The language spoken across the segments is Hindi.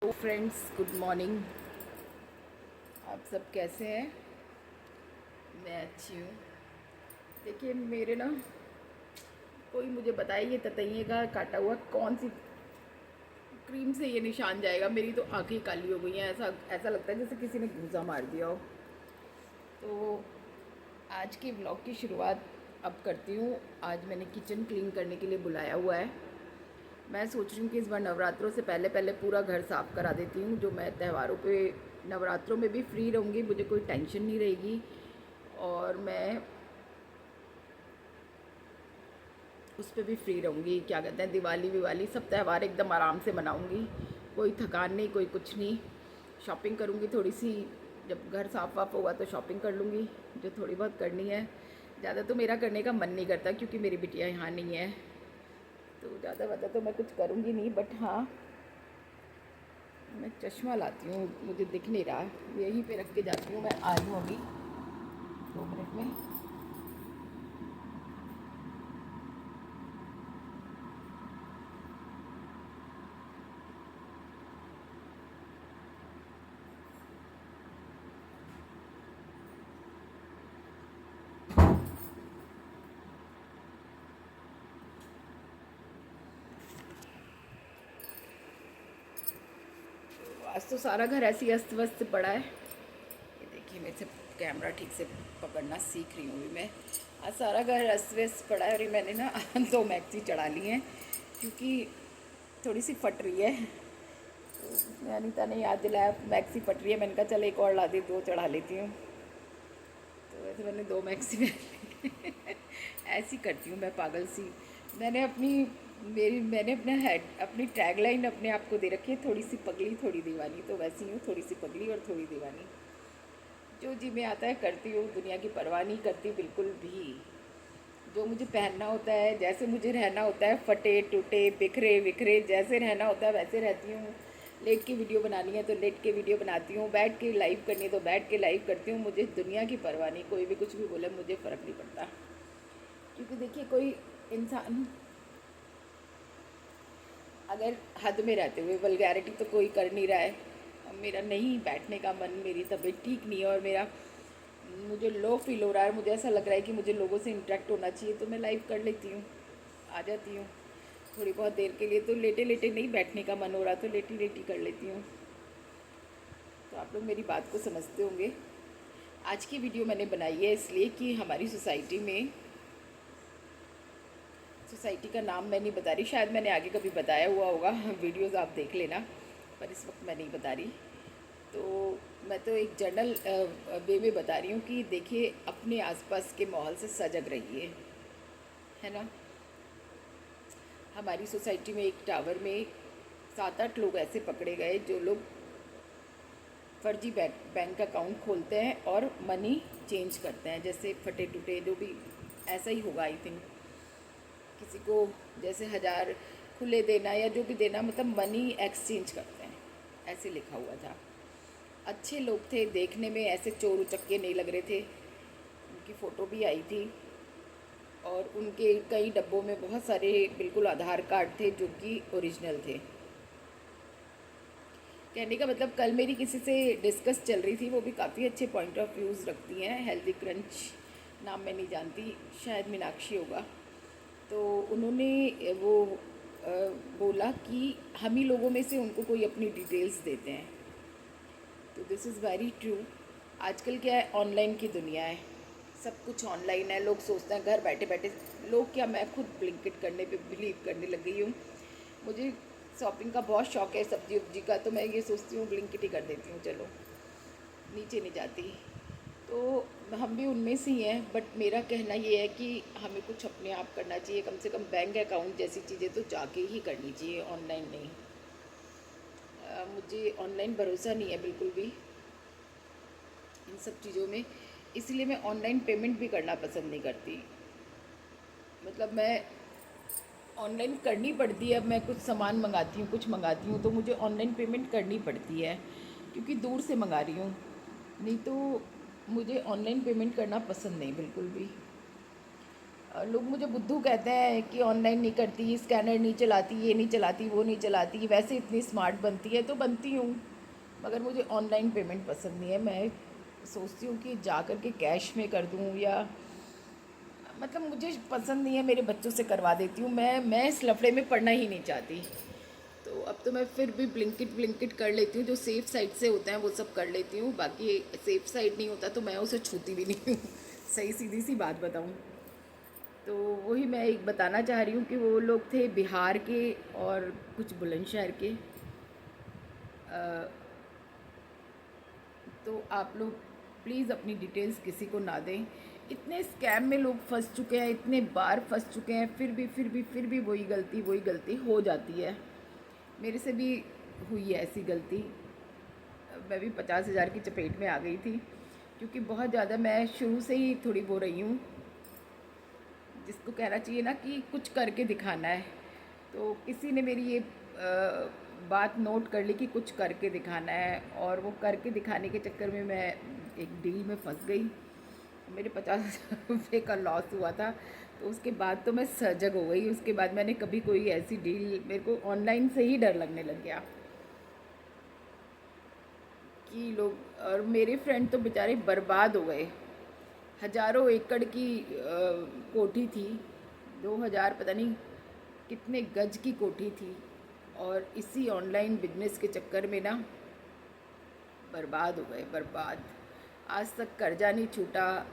तो फ्रेंड्स, गुड मॉर्निंग। आप सब कैसे हैं? मैं अच्छी हूँ। देखिए, मेरे ना कोई मुझे बताए ये ततैये का काटा हुआ कौन सी क्रीम से ये निशान जाएगा। मेरी तो आंखें काली हो गई हैं। ऐसा ऐसा लगता है जैसे किसी ने घूसा मार दिया हो। तो आज के व्लॉग की शुरुआत अब करती हूँ। आज मैंने किचन क्लीन करने के लिए बुलाया हुआ है। मैं सोच रही हूँ कि इस बार नवरात्रों से पहले पहले पूरा घर साफ़ करा देती हूँ। जो मैं त्योहारों पे नवरात्रों में भी फ्री रहूँगी, मुझे कोई टेंशन नहीं रहेगी। और मैं उस पर भी फ्री रहूँगी। क्या कहते हैं, दिवाली विवाली सब त्यौहार एकदम आराम से मनाऊँगी। कोई थकान नहीं, कोई कुछ नहीं। शॉपिंग करूँगी थोड़ी सी। जब घर साफ़ वाफ होगा तो शॉपिंग कर लूँगी, जो थोड़ी बहुत करनी है। ज़्यादा तो मेरा करने का मन नहीं करता क्योंकि मेरी बिटिया यहाँ नहीं है। तो ज़्यादा ज़्यादा तो मैं कुछ करूँगी नहीं, बट हाँ, मैं चश्मा लाती हूँ, मुझे दिख नहीं रहा। यहीं पे रख के जाती हूँ। मैं आई हूँ अभी 2 मिनट में। आज तो सारा घर ऐसे ही अस्त व्यस्त पड़ा है। ये देखिए, मेरे से कैमरा ठीक से पकड़ना सीख रही हूँ अभी मैं। आज सारा घर अस्त व्यस्त पड़ा है। और ये मैंने ना 2 मैक्सी चढ़ा ली हैं क्योंकि थोड़ी सी फट रही है। तो अनीता ने याद दिलाया मैक्सी फट रही है। मैंने कहा चल एक और ला दी, 2 चढ़ा लेती हूँ। तो वैसे मैंने 2 मैक्सी में ऐसी करती हूँ मैं, पागल सी। मैंने अपनी मैंने अपना हेड अपनी टैगलाइन अपने आप को दे रखी है, थोड़ी सी पगली थोड़ी दीवानी। तो वैसी हूँ, थोड़ी सी पगली और थोड़ी दीवानी। जो जी में आता है करती हूँ, दुनिया की परवाह नहीं करती बिल्कुल भी। जो मुझे पहनना होता है, जैसे मुझे रहना होता है, फटे टूटे बिखरे विखरे जैसे रहना होता है वैसे रहती हूँ। लेट के वीडियो बनानी है तो लेट के वीडियो बनाती हूँ, बैठ के लाइव करनी है तो बैठ के लाइव करती हूँ। मुझे दुनिया की परवाह नहीं, कोई भी कुछ भी बोले मुझे फ़र्क नहीं पड़ता। क्योंकि देखिए, कोई इंसान अगर हद में रहते हुए वल्गैरिटी तो कोई कर नहीं रहा है। अब मेरा नहीं बैठने का मन, मेरी तबीयत ठीक नहीं है और मुझे लो फील हो रहा है। मुझे ऐसा लग रहा है कि मुझे लोगों से इंटरेक्ट होना चाहिए, तो मैं लाइव कर लेती हूँ, आ जाती हूँ थोड़ी बहुत देर के लिए। तो लेटे लेटे नहीं बैठने का मन हो रहा तो लेटी लेटी कर लेती हूँ। तो आप लोग मेरी बात को समझते होंगे। आज की वीडियो मैंने बनाई है इसलिए कि हमारी सोसाइटी का नाम मैं नहीं बता रही, शायद मैंने आगे कभी बताया हुआ होगा, वीडियोज़ आप देख लेना, पर इस वक्त मैं नहीं बता रही। तो मैं तो एक जनरल वे में बता रही हूँ कि देखिए, अपने आसपास के माहौल से सजग रहिए, है ना। हमारी सोसाइटी में एक टावर में 7-8 लोग ऐसे पकड़े गए जो लोग फर्जी बैंक अकाउंट खोलते हैं और मनी चेंज करते हैं। जैसे फटे टूटे जो भी, ऐसा ही होगा आई थिंक। किसी को जैसे 1000 खुले देना या जो भी देना, मतलब मनी एक्सचेंज करते हैं, ऐसे लिखा हुआ था। अच्छे लोग थे देखने में, ऐसे चोर उचक्के नहीं लग रहे थे। उनकी फ़ोटो भी आई थी और उनके कई डब्बों में बहुत सारे बिल्कुल आधार कार्ड थे जो कि ओरिजिनल थे। कहने का मतलब, कल मेरी किसी से डिस्कस चल रही थी, वो भी काफ़ी अच्छे पॉइंट ऑफ व्यूज़ रखती हैं। हेल्दी क्रंच नाम मैं नहीं जानती, शायद मीनाक्षी होगा। तो उन्होंने वो बोला कि हम ही लोगों में से उनको कोई अपनी डिटेल्स देते हैं। तो दिस इज़ वेरी ट्रू। आजकल क्या है, ऑनलाइन की दुनिया है, सब कुछ ऑनलाइन है। लोग सोचते हैं घर बैठे बैठे, लोग क्या, मैं खुद ब्लिंकिट करने पे बिलीव करने लग गई हूँ। मुझे शॉपिंग का बहुत शौक है, सब्जी उब्जी का, तो मैं ये सोचती हूँ ब्लिंकिट ही कर देती हूँ, चलो नीचे नहीं जाती। तो हम भी उनमें से ही हैं, बट मेरा कहना ये है कि हमें कुछ अपने आप करना चाहिए। कम से कम बैंक अकाउंट जैसी चीज़ें तो जाके ही करनी चाहिए, ऑनलाइन नहीं। मुझे ऑनलाइन भरोसा नहीं है बिल्कुल भी इन सब चीज़ों में, इसलिए मैं ऑनलाइन पेमेंट भी करना पसंद नहीं करती। मतलब मैं ऑनलाइन करनी पड़ती है। अब मैं कुछ सामान मंगाती हूँ, कुछ मंगाती हूँ तो मुझे ऑनलाइन पेमेंट करनी पड़ती है क्योंकि दूर से मंगा रही हूँ। नहीं तो मुझे ऑनलाइन पेमेंट करना पसंद नहीं बिल्कुल भी। लोग मुझे बुद्धू कहते हैं कि ऑनलाइन नहीं करती, स्कैनर नहीं चलाती, ये नहीं चलाती, वो नहीं चलाती, वैसे इतनी स्मार्ट बनती है। तो बनती हूँ, मगर मुझे ऑनलाइन पेमेंट पसंद नहीं है। मैं सोचती हूँ कि जा कर के कैश में कर दूँ, या मतलब मुझे पसंद नहीं है, मेरे बच्चों से करवा देती हूँ। मैं इस लफड़े में पड़ना ही नहीं चाहती। तो अब तो मैं फिर भी ब्लिंकिट कर लेती हूँ, जो सेफ़ साइड से होते हैं वो सब कर लेती हूँ। बाकी सेफ़ साइड नहीं होता तो मैं उसे छूती भी नहीं हूँ सही सीधी सी बात बताऊँ तो वही मैं एक बताना चाह रही हूँ कि वो लोग थे बिहार के और कुछ बुलंदशहर के। तो आप लोग प्लीज़ अपनी डिटेल्स किसी को ना दें। इतने स्कैम में लोग फंस चुके हैं, इतने बार फंस चुके हैं, फिर भी वही गलती हो जाती है। मेरे से भी हुई है ऐसी गलती। मैं भी 50,000 की चपेट में आ गई थी, क्योंकि बहुत ज़्यादा मैं शुरू से ही थोड़ी वो रही हूँ, जिसको कहना चाहिए ना कि कुछ करके दिखाना है। तो किसी ने मेरी ये बात नोट कर ली कि कुछ करके दिखाना है, और वो करके दिखाने के चक्कर में मैं एक डील में फंस गई। मेरे 50,000 रुपये का लॉस हुआ था। तो उसके बाद तो मैं सजग हो गई। उसके बाद मैंने कभी कोई ऐसी डील, मेरे को ऑनलाइन से ही डर लगने लग गया कि लोग, और मेरे फ्रेंड तो बेचारे बर्बाद हो गए। हज़ारों एकड़ की कोठी थी, 2,000 पता नहीं कितने गज की कोठी थी, और इसी ऑनलाइन बिजनेस के चक्कर में ना बर्बाद हो गए, बर्बाद। आज तक कर्जा नहीं छूटा।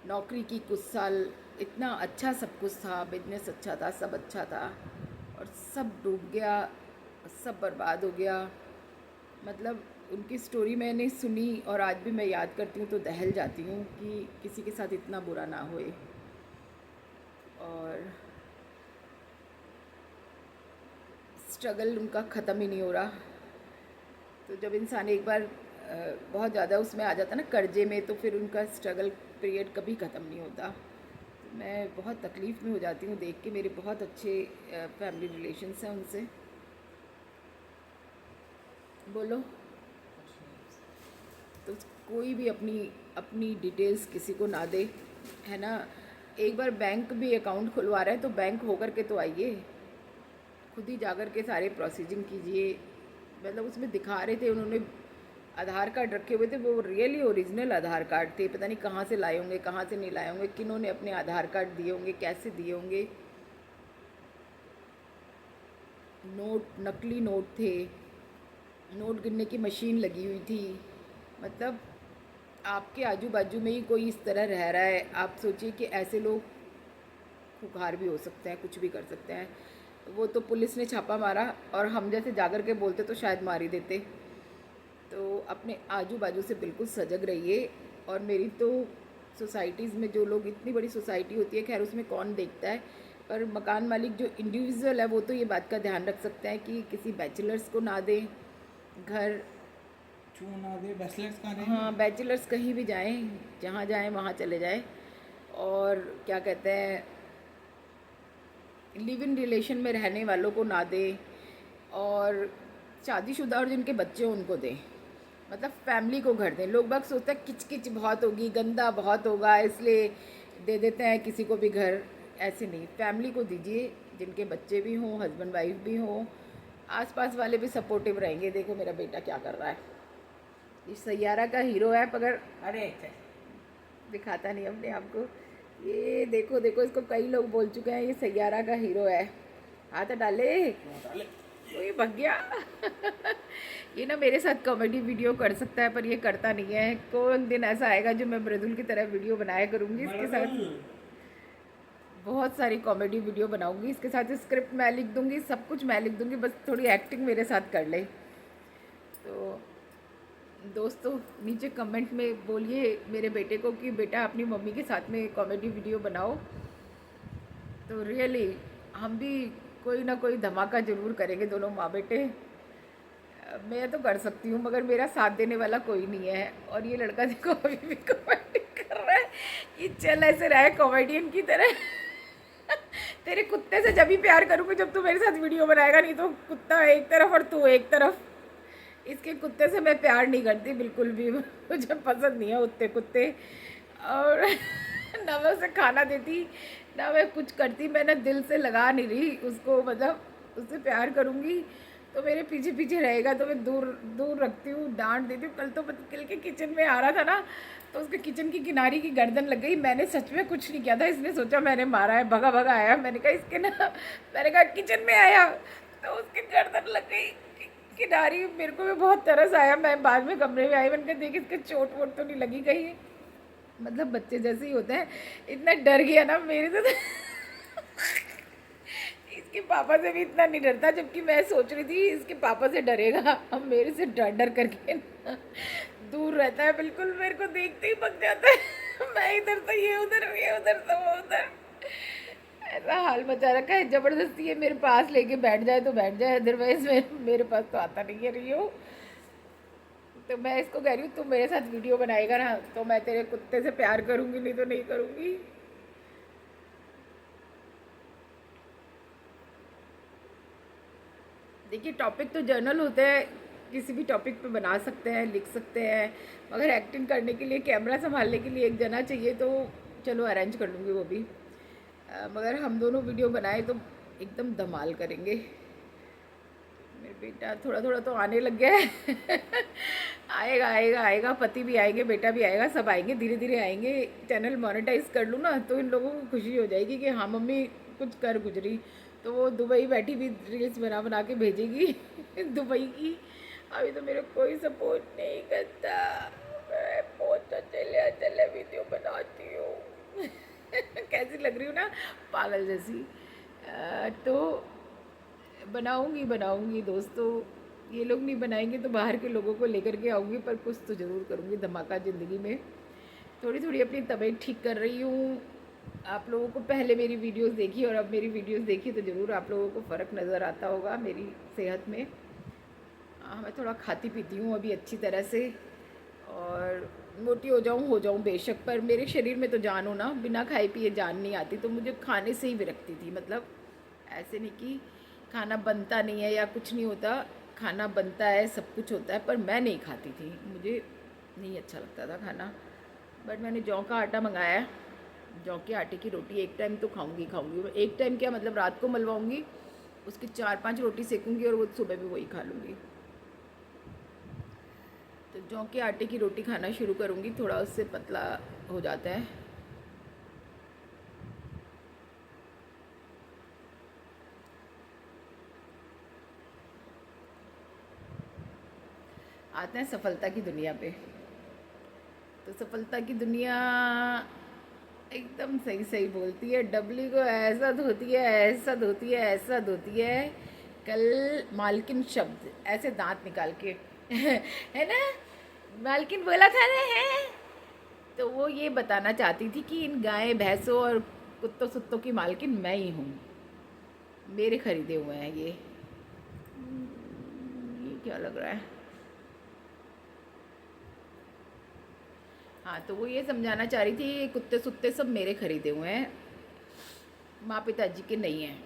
नौकरी की कुछ साल इतना अच्छा सब कुछ था, बिजनेस अच्छा था, सब अच्छा था, और सब डूब गया, सब बर्बाद हो गया। मतलब उनकी स्टोरी मैंने सुनी और आज भी मैं याद करती हूँ तो दहल जाती हूँ कि किसी के साथ इतना बुरा ना होए। और स्ट्रगल उनका ख़त्म ही नहीं हो रहा। तो जब इंसान एक बार बहुत ज़्यादा उसमें आ जाता है ना कर्जे में, तो फिर उनका स्ट्रगल पीरियड कभी ख़त्म नहीं होता। तो मैं बहुत तकलीफ़ में हो जाती हूँ देख के। मेरे बहुत अच्छे फैमिली रिलेशंस हैं उनसे। बोलो। तो कोई भी अपनी अपनी डिटेल्स किसी को ना दे, है ना। एक बार बैंक भी अकाउंट खुलवा रहा है तो बैंक होकर के तो आइए, खुद ही जाकर के सारे प्रोसीजिंग कीजिए। मतलब उसमें दिखा रहे थे उन्होंने आधार कार्ड रखे हुए थे, वो रियली ओरिजिनल आधार कार्ड थे। पता नहीं कहाँ से लाए होंगे, कहाँ से नहीं लाए होंगे, किन्होंने अपने आधार कार्ड दिए होंगे, कैसे दिए होंगे। नोट, नकली नोट थे, नोट गिनने की मशीन लगी हुई थी। मतलब आपके आजू बाजू में ही कोई इस तरह रह रहा है, आप सोचिए कि ऐसे लोग खुखार भी हो सकते हैं, कुछ भी कर सकते हैं। वो तो पुलिस ने छापा मारा, और हम जैसे जाकर के बोलते तो शायद मार ही देते। तो अपने आजू बाजू से बिल्कुल सजग रहिए। और मेरी तो सोसाइटीज़ में जो लोग, इतनी बड़ी सोसाइटी होती है, खैर उसमें कौन देखता है, पर मकान मालिक जो इंडिविजुअल है वो तो ये बात का ध्यान रख सकते हैं कि किसी बैचलर्स को ना दें घर। क्यों ना दे? बैचलर्स कहाँ रहेंगे? हाँ, बैचलर्स कहीं भी जाएं, जहाँ जाएं वहाँ चले जाएं। और क्या कहते हैं, लिव इन रिलेशन में रहने वालों को ना दें, और शादीशुदा और जिनके बच्चे हों उनको दें। मतलब फैमिली को घर दें। लोग बाग सोचते हैं किच किच बहुत होगी, गंदा बहुत होगा, इसलिए दे देते हैं किसी को भी घर। ऐसे नहीं, फैमिली को दीजिए, जिनके बच्चे भी हों, हस्बैंड वाइफ भी हों। आसपास वाले भी सपोर्टिव रहेंगे। देखो मेरा बेटा क्या कर रहा है, ये सैयारा का हीरो है, मगर अरे दिखाता नहीं अपने आप को। ये देखो देखो, इसको कई लोग बोल चुके हैं ये सैयारा का हीरो है। हाथ डाले, ये भग गया ये ना मेरे साथ कॉमेडी वीडियो कर सकता है, पर ये करता नहीं है। कौन दिन ऐसा आएगा जो मैं मृदुल की तरह वीडियो बनाया करूँगी इसके साथ। बहुत सारी कॉमेडी वीडियो बनाऊंगी इसके साथ, स्क्रिप्ट मैं लिख दूंगी, सब कुछ मैं लिख दूंगी, बस थोड़ी एक्टिंग मेरे साथ कर ले। तो दोस्तों नीचे कमेंट में बोलिए मेरे बेटे को कि बेटा अपनी मम्मी के साथ में कॉमेडी वीडियो बनाओ। तो रियली हम भी कोई ना कोई धमाका ज़रूर करेंगे, दोनों माँ बेटे। मैं तो कर सकती हूँ, मगर मेरा साथ देने वाला कोई नहीं है। और ये लड़का देखो अभी भी कॉमेडी कर रहा है कि चल ऐसे रहा है कॉमेडियन की तरह तेरे कुत्ते से जब भी प्यार करूँगी जब तू मेरे साथ वीडियो बनाएगा, नहीं तो कुत्ता एक तरफ और तू एक तरफ। इसके कुत्ते से मैं प्यार नहीं करती बिल्कुल भी मुझे पसंद नहीं है उत्ते कुत्ते। और ना मैं उसे खाना देती, ना मैं कुछ करती। मैं ना दिल से लगा नहीं रही उसको, मतलब उससे प्यार करूँगी तो मेरे पीछे पीछे रहेगा, तो मैं दूर दूर रखती हूँ, डांट देती हूँ। कल तो कल के किचन में आ रहा था ना, तो उसके किचन की किनारी की गर्दन लग गई। मैंने सच में कुछ नहीं किया था, इसने सोचा मैंने मारा है, भगा भगा आया। मैंने कहा इसके ना, मैंने कहा किचन में आया तो उसकी गर्दन लग गई किनारी। मेरे को भी बहुत तरस आया। मैं बाद में कमरे में आई, मैंने कहा देख इसके चोट वोट तो नहीं लगी कहीं। मतलब बच्चे जैसे ही होते हैं। इतना डर गया ना मेरे से तो इसके पापा से भी इतना नहीं डरता, जबकि मैं सोच रही थी इसके पापा से डरेगा। अब मेरे से डर डर करके ना दूर रहता है बिल्कुल, मेरे को देखते ही पक जाता है। मैं इधर से ये उधर से वो उधर, ऐसा हाल मचा रखा है। ज़बरदस्ती है मेरे पास लेके बैठ जाए तो बैठ जाए, अदरवाइज मेरे पास तो आता नहीं है रियो। तो मैं इसको कह रही हूँ, तू मेरे साथ वीडियो बनाएगा ना तो मैं तेरे कुत्ते से प्यार करूँगी, नहीं तो नहीं करूँगी। देखिए टॉपिक तो जर्नल होते हैं, किसी भी टॉपिक पे बना सकते हैं, लिख सकते हैं, मगर एक्टिंग करने के लिए, कैमरा संभालने के लिए एक जना चाहिए, तो चलो अरेंज कर लूँगी वो भी। मगर हम दोनों वीडियो बनाए तो एकदम धमाल करेंगे। मेरे बेटा थोड़ा थोड़ा तो आने लग गया है आएगा आएगा आएगा, पति भी आएंगे, बेटा भी आएगा, सब आएंगे, धीरे धीरे आएंगे। चैनल मोनेटाइज कर लूँ ना तो इन लोगों को खुशी हो जाएगी कि हाँ मम्मी कुछ कर गुजरी। तो वो दुबई बैठी भी रील्स बना बना के भेजेगी दुबई की। अभी तो मेरे कोई सपोर्ट नहीं करता, मैं बहुत चले चले वीडियो बनाती हूँ कैसी लग रही हूँ ना, पागल जैसी। तो बनाऊंगी दोस्तों। ये लोग नहीं बनाएंगे तो बाहर के लोगों को लेकर के आऊँगी, पर कुछ तो ज़रूर करूँगी धमाका ज़िंदगी में। थोड़ी थोड़ी अपनी तबीयत ठीक कर रही हूँ। आप लोगों को पहले मेरी वीडियोस देखी और अब मेरी वीडियोस देखी तो ज़रूर आप लोगों को फ़र्क नज़र आता होगा मेरी सेहत में। मैं थोड़ा खाती पीती हूँ अभी अच्छी तरह से, और मोटी हो जाऊँ बेशक, पर मेरे शरीर में तो जान हो ना, बिना खाए पिए जान नहीं आती। तो मुझे खाने से ही विरक्ति थी, मतलब ऐसे नहीं कि खाना बनता नहीं है या कुछ नहीं होता, खाना बनता है, सब कुछ होता है, पर मैं नहीं खाती थी, मुझे नहीं अच्छा लगता था खाना। बट मैंने जौ का आटा मंगाया है, जौ के आटे की रोटी एक टाइम तो खाऊंगी। एक टाइम क्या, मतलब रात को मलवाऊंगी, उसकी 4-5 रोटी सेकूंगी और वो सुबह भी वही खा लूँगी। तो जौ के आटे की रोटी खाना शुरू करूँगी, थोड़ा उससे पतला हो जाता है। आते हैं सफलता की दुनिया पे। तो सफलता की दुनिया एकदम सही सही बोलती है, डबली को ऐसा धोती है, ऐसा धोती है, ऐसा धोती है। कल मालकिन शब्द ऐसे दांत निकाल के है ना, मालकिन बोला था ना, है तो वो ये बताना चाहती थी कि इन गाय भैंसों और कुत्तों सुत्तों की मालकिन मैं ही हूँ, मेरे खरीदे हुए हैं ये क्या लग रहा है। हाँ, तो वो ये समझाना चाह रही थी कुत्ते सुत्ते सब मेरे खरीदे हुए हैं, माँ पिताजी के नहीं हैं।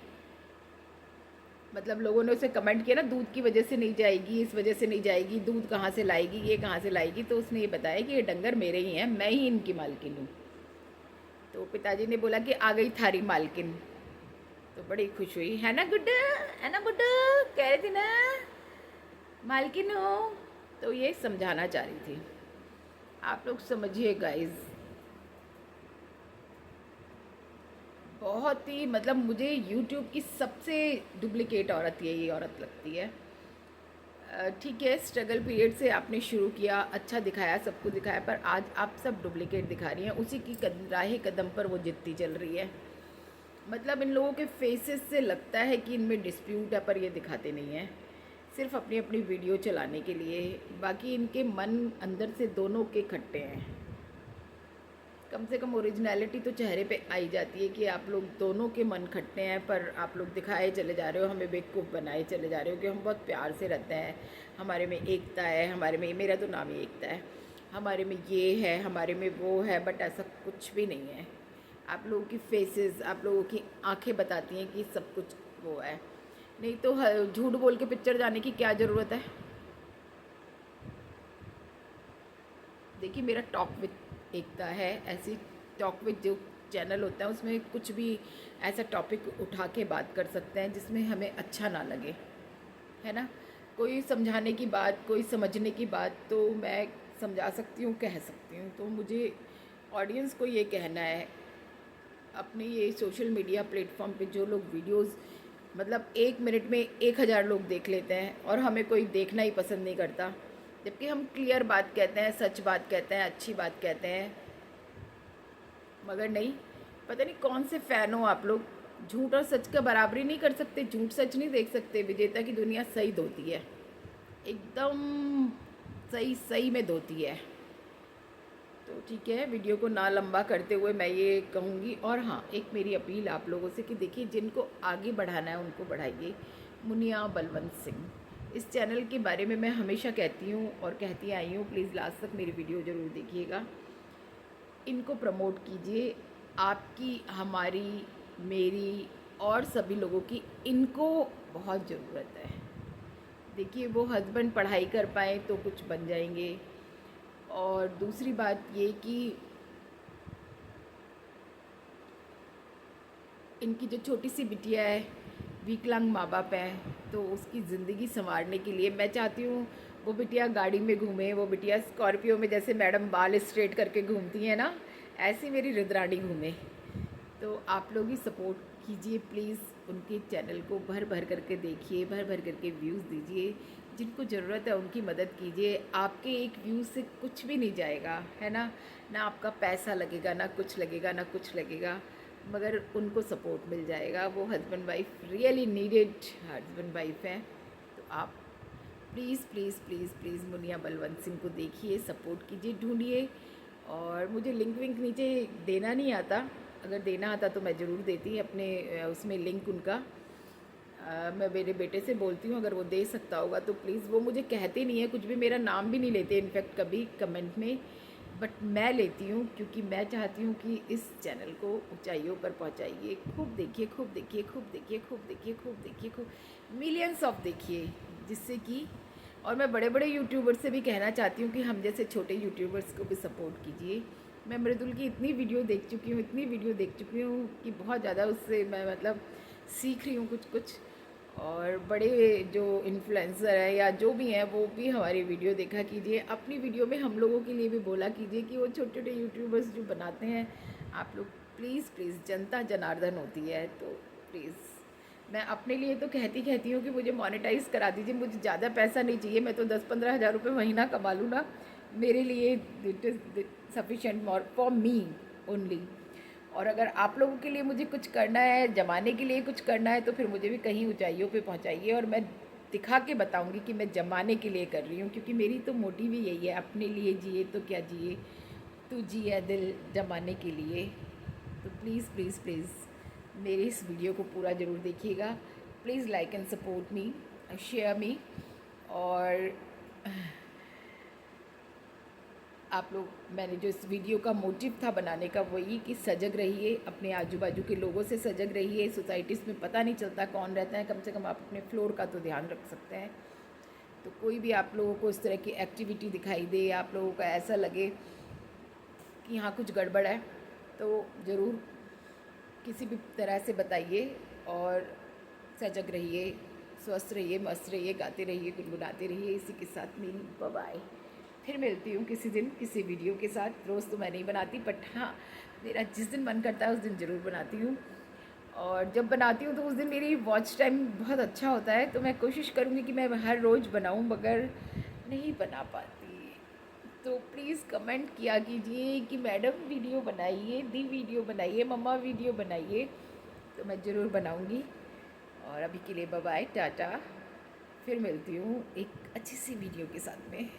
मतलब लोगों ने उसे कमेंट किया ना, दूध की वजह से नहीं जाएगी, इस वजह से नहीं जाएगी, दूध कहाँ से लाएगी, ये कहाँ से लाएगी। तो उसने ये बताया कि ये डंगर मेरे ही हैं, मैं ही इनकी मालकिन हूँ। तो पिताजी ने बोला कि आ गई थारी मालकिन, तो बड़ी खुश हुई, है ना गुड्डू, है ना गुड्डू, कह रही थी ना मालकिन हो। तो ये समझाना चाह रही थी, आप लोग समझिए गाइस। बहुत ही, मतलब मुझे YouTube की सबसे डुप्लीकेट औरत यही औरत लगती है। ठीक है, स्ट्रगल पीरियड से आपने शुरू किया, अच्छा दिखाया, सबको दिखाया, पर आज आप सब डुप्लीकेट दिखा रही हैं। उसी की राह कदम पर वो जितती चल रही है। मतलब इन लोगों के फेसेस से लगता है कि इनमें डिस्प्यूट है, पर ये दिखाते नहीं हैं, सिर्फ अपनी अपनी वीडियो चलाने के लिए। बाकी इनके मन अंदर से दोनों के खट्टे हैं। कम से कम ओरिजिनलिटी तो चेहरे पे आई जाती है कि आप लोग दोनों के मन खट्टे हैं, पर आप लोग दिखाए चले जा रहे हो, हमें बेवकूफ़ बनाए चले जा रहे हो कि हम बहुत प्यार से रहते हैं, हमारे में एकता है, हमारे में, मेरा तो नाम ही एकता है, हमारे में ये है, हमारे में वो है। बट ऐसा कुछ भी नहीं है। आप लोगों की फेसेस, आप लोगों की आंखें बताती हैं कि सब कुछ वो है। नहीं तो झूठ बोल के पिक्चर जाने की क्या ज़रूरत है। देखिए मेरा टॉक विद एकता है, ऐसी टॉक विद जो चैनल होता है उसमें कुछ भी ऐसा टॉपिक उठा के बात कर सकते हैं जिसमें हमें अच्छा ना लगे, है ना। कोई समझाने की बात, कोई समझने की बात तो मैं समझा सकती हूँ, कह सकती हूँ। तो मुझे ऑडियंस को ये कहना है, अपने ये सोशल मीडिया प्लेटफॉर्म पे जो लोग वीडियोस मतलब 1 मिनट में 1000 लोग देख लेते हैं और हमें कोई देखना ही पसंद नहीं करता, जबकि हम क्लियर बात कहते हैं, सच बात कहते हैं, अच्छी बात कहते हैं, मगर नहीं, पता नहीं कौन से फ़ैन हो आप लोग। झूठ और सच का बराबरी नहीं कर सकते, झूठ सच नहीं देख सकते। विजेता की दुनिया सही धोती है, एकदम सही सही में धोती है। तो ठीक है, वीडियो को ना लंबा करते हुए मैं ये कहूँगी, और हाँ, एक मेरी अपील आप लोगों से कि देखिए, जिनको आगे बढ़ाना है उनको बढ़ाइए। मुनिया बलवंत सिंह, इस चैनल के बारे में मैं हमेशा कहती हूँ और कहती आई हूँ, प्लीज़ लास्ट तक मेरी वीडियो ज़रूर देखिएगा। इनको प्रमोट कीजिए, आपकी, हमारी, मेरी और सभी लोगों की इनको बहुत ज़रूरत है। देखिए, वो हस्बैंड पढ़ाई कर पाए तो कुछ बन जाएंगे। और दूसरी बात ये कि इनकी जो छोटी सी बिटिया है, विकलांग माँ बाप हैं, तो उसकी ज़िंदगी संवारने के लिए मैं चाहती हूँ वो बिटिया गाड़ी में घूमे, वो बिटिया स्कॉर्पियो में, जैसे मैडम बाल स्ट्रेट करके घूमती हैं ना, ऐसी मेरी रुद्राणी घूमे। तो आप लोग ही सपोर्ट कीजिए प्लीज़, उनके चैनल को भर भर करके देखिए, भर भर करके व्यूज़ दीजिए। जिनको ज़रूरत है उनकी मदद कीजिए। आपके एक व्यू से कुछ भी नहीं जाएगा, है ना, ना आपका पैसा लगेगा, ना कुछ लगेगा, ना कुछ लगेगा, मगर उनको सपोर्ट मिल जाएगा। वो husband wife really needed husband wife हैं। तो आप please please please please Muniya Balwant Singh को देखिए, सपोर्ट कीजिए, ढूंढिए। और मुझे लिंक विंक नीचे देना नहीं आता, अगर देना आता तो मैं ज़रूर देती अपने उसमें लिंक उनका। मैं मेरे बेटे से बोलती हूँ, अगर वो दे सकता होगा तो प्लीज़। वो मुझे कहते नहीं है कुछ भी, मेरा नाम भी नहीं लेते इनफैक्ट कभी कमेंट में, बट मैं लेती हूँ क्योंकि मैं चाहती हूँ कि इस चैनल को ऊंचाइयों पर पहुँचाइए। खूब देखिए, खूब देखिए, खूब देखिए, खूब देखिए, खूब देखिए, खूब मिलियंस ऑफ देखिए, जिससे कि, और मैं बड़े बड़े यूट्यूबर से भी कहना चाहती हूँ कि हम जैसे छोटे यूट्यूबर्स को भी सपोर्ट कीजिए। मैं मृदुल की इतनी वीडियो देख चुकी हूँ, इतनी वीडियो देख चुकी हूँ कि बहुत ज़्यादा उससे मैं मतलब सीख रही हूँ कुछ कुछ। और बड़े जो इन्फ्लुएंसर है या जो भी हैं वो भी हमारी वीडियो देखा कीजिए, अपनी वीडियो में हम लोगों के लिए भी बोला कीजिए कि वो छोटे छोटे यूट्यूबर्स जो बनाते हैं, आप लोग प्लीज़ प्लीज़, जनता जनार्दन होती है, तो प्लीज़ मैं अपने लिए तो कहती हूँ कि मुझे मोनेटाइज करा दीजिए। मुझे ज़्यादा पैसा नहीं चाहिए, मैं तो 10-15 हज़ार रुपये महीना कमा लूँ ना, मेरे लिए it is sufficient for me only. और अगर आप लोगों के लिए मुझे कुछ करना है, जमाने के लिए कुछ करना है, तो फिर मुझे भी कहीं ऊंचाइयों पे पहुंचाइए और मैं दिखा के बताऊंगी कि मैं जमाने के लिए कर रही हूँ। क्योंकि मेरी तो मोटिव ही यही है, अपने लिए जिए तो क्या जिए, तू जिए दिल जमाने के लिए। तो प्लीज़ प्लीज़ प्लीज़ मेरी इस वीडियो को पूरा ज़रूर देखिएगा। Please like and support me, share me. और आप लोग, मैंने जो इस वीडियो का मोटिव था बनाने का वही कि सजग रहिए, अपने आजू बाजू के लोगों से सजग रहिए। सोसाइटीज़ में पता नहीं चलता कौन रहता है, कम से कम आप अपने फ्लोर का तो ध्यान रख सकते हैं। तो कोई भी आप लोगों को इस तरह की एक्टिविटी दिखाई दे, आप लोगों को ऐसा लगे कि यहाँ कुछ गड़बड़ है, तो ज़रूर किसी भी तरह से बताइए। और सजग रहिए, स्वस्थ रहिए, मस्त रहिए, गाते रहिए, गुनगुनाते रहिए। इसी के साथ मेरी बाय। फिर मिलती हूँ किसी दिन किसी वीडियो के साथ। रोज़ तो मैं नहीं बनाती, बट हाँ, मेरा जिस दिन मन करता है उस दिन ज़रूर बनाती हूँ। और जब बनाती हूँ तो उस दिन मेरी वॉच टाइम बहुत अच्छा होता है, तो मैं कोशिश करूँगी कि मैं हर रोज़ बनाऊँ, मगर नहीं बना पाती। तो प्लीज़ कमेंट किया कीजिए कि मैडम वीडियो बनाइए, दी वीडियो बनाइए, मम्मा वीडियो बनाइए, तो मैं ज़रूर बनाऊँगी। और अभी के लिए बाय बाय, टाटा। फिर मिलती हूँ एक अच्छी सी वीडियो के साथ में।